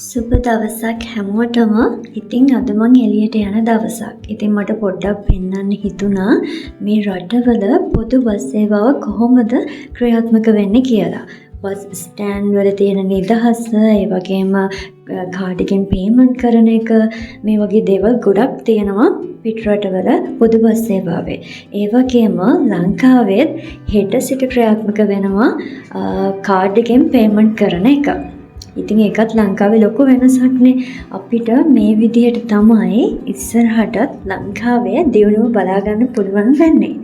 සුබ දවසක් හැමෝටම. ඉතින් අද මං එළියට යන දවසක්. ඉතින් මට පොඩ්ඩක් පෙන්වන්න හිතුණා මේ රටවල පොදු බස් සේවාව කොහොමද ක්‍රියාත්මක වෙන්නේ කියලා. බස් ස්ටෑන්ඩ් වල තියෙන නිදහස, ඒ වගේම කාඩ් එකෙන් පේමන්ට් කරන එක, මේ වගේ දේවල් ගොඩක් තියෙනවා පිට රටවල පොදු බස් සේවාවේ. ඒ වගේම ලංකාවෙත් හෙට සිට ක්‍රියාත්මක වෙනවා කාඩ් එකෙන් පේමන්ට් කරන එක. ඉතින් ඒකත් ලංකාවේ ලොකු වෙනසක්නේ. අපිට මේ විදිහට තමයි ඉස්සරහටත් ලංකාවේ දියුණුව බලාගන්න පුළුවන් වෙන්නේ.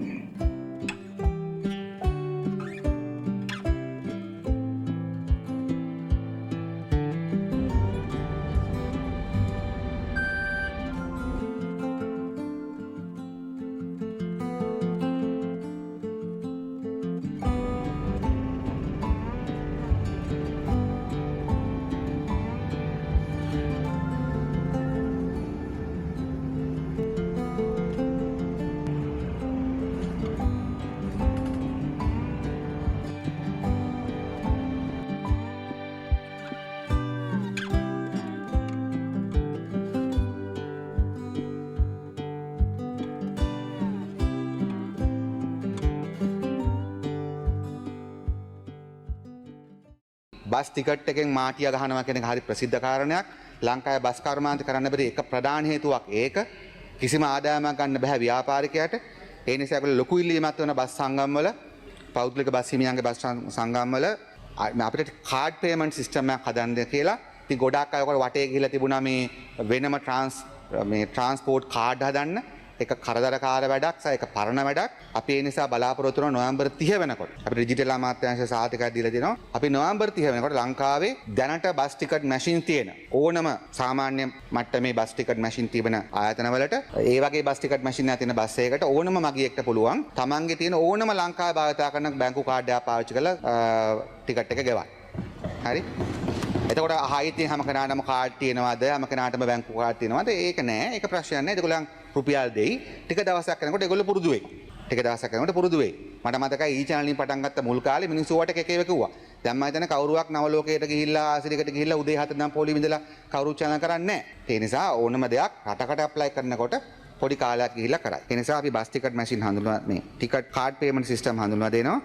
බස් ටිකට් එකෙන් මාටිය ගහනවා කියන එක හරි ප්‍රසිද්ධ කාරණයක්. ලංකාවේ බස් කර්මාන්ත කරන්න බැරි එක ප්‍රධාන හේතුවක් ඒක. කිසිම ආදායමක් ගන්න බෑ ව්‍යාපාරිකයාට. ඒ නිසා ඒගොල්ලෝ ලොකු ඉල්ලීමක් වෙන බස් සංගම් වල, පෞද්ගලික බස් හිමියන්ගේ බස් සංගම් වල අපිට කාඩ් පේමන්ට් සිස්ටම් එකක් හදන්න කියලා. ඉතින් ගොඩාක් අය ඔකට වටේ ගිහිල්ලා තිබුණා මේ වෙනම ට්‍රාන්ස්පෝර්ට් කාඩ් හදන්න. ඒක කරදරකාර වැඩක් සහ ඒක පරණ වැඩක්. අපි ඒ නිසා බලාපොරොත්තු වෙනවා නොවැම්බර් 30 වෙනකොට. අපි ඩිජිටල් අමාත්‍යාංශය සහතිකයක් දීලා දෙනවා. අපි නොවැම්බර් 30 වෙනකොට ලංකාවේ දැනට බස් ටිකට් මැෂින් තියෙන ඕනම සාමාන්‍ය මට්ටමේ බස් ටිකට් මැෂින් තිබෙන ආයතනවලට ඒ වගේ බස් ටිකට් මැෂින් එකක් තියෙන බස් එකකට ඕනම මගියෙක්ට පුළුවන් තමන්ගේ තියෙන ඕනම ලංකාවේ භාවිතා කරන බැංකු කාඩ් එකක් පාවිච්චි කරලා ටිකට් එක ගෙවන්න. හරි? එතකොට ආයිත් හැම කෙනාටම කාඩ් තියෙනවද? හැම කෙනාටම බැංකු කාඩ් තියෙනවද? ඒක නෑ. ඒක ප්‍රශ්නයක් නෑ. ඒගොල්ලන් රුපියල් දෙයි. ටික දවසක් යනකොට ඒගොල්ලෝ පුරුදු වෙයි. ටික දවසක් යනකොට පුරුදු වෙයි. මට මතකයි ඊ channel එකෙන් පටන් ගත්ත මුල් කාලේ මිනිස්සු වට එකේව කිව්වා. දැන් මම හිතන්නේ කවුරුවක් නව ලෝකයට ගිහිල්ලා ආසිරිකට ගිහිල්ලා උදේ 7 ඉඳන් පොලිම ඉඳලා කවුරු channel කරන්නේ නෑ. ඒ නිසා ඕනම දෙයක් රටකට apply කරනකොට පොඩි කාලයක් ගිහිල්ලා කරයි. ඒ නිසා අපි බස් ටිකට් මැෂින් හඳුන්වනවා මේ ටිකට් කාඩ් පේමන්ට් සිස්ටම් හඳුන්වලා දෙනවා.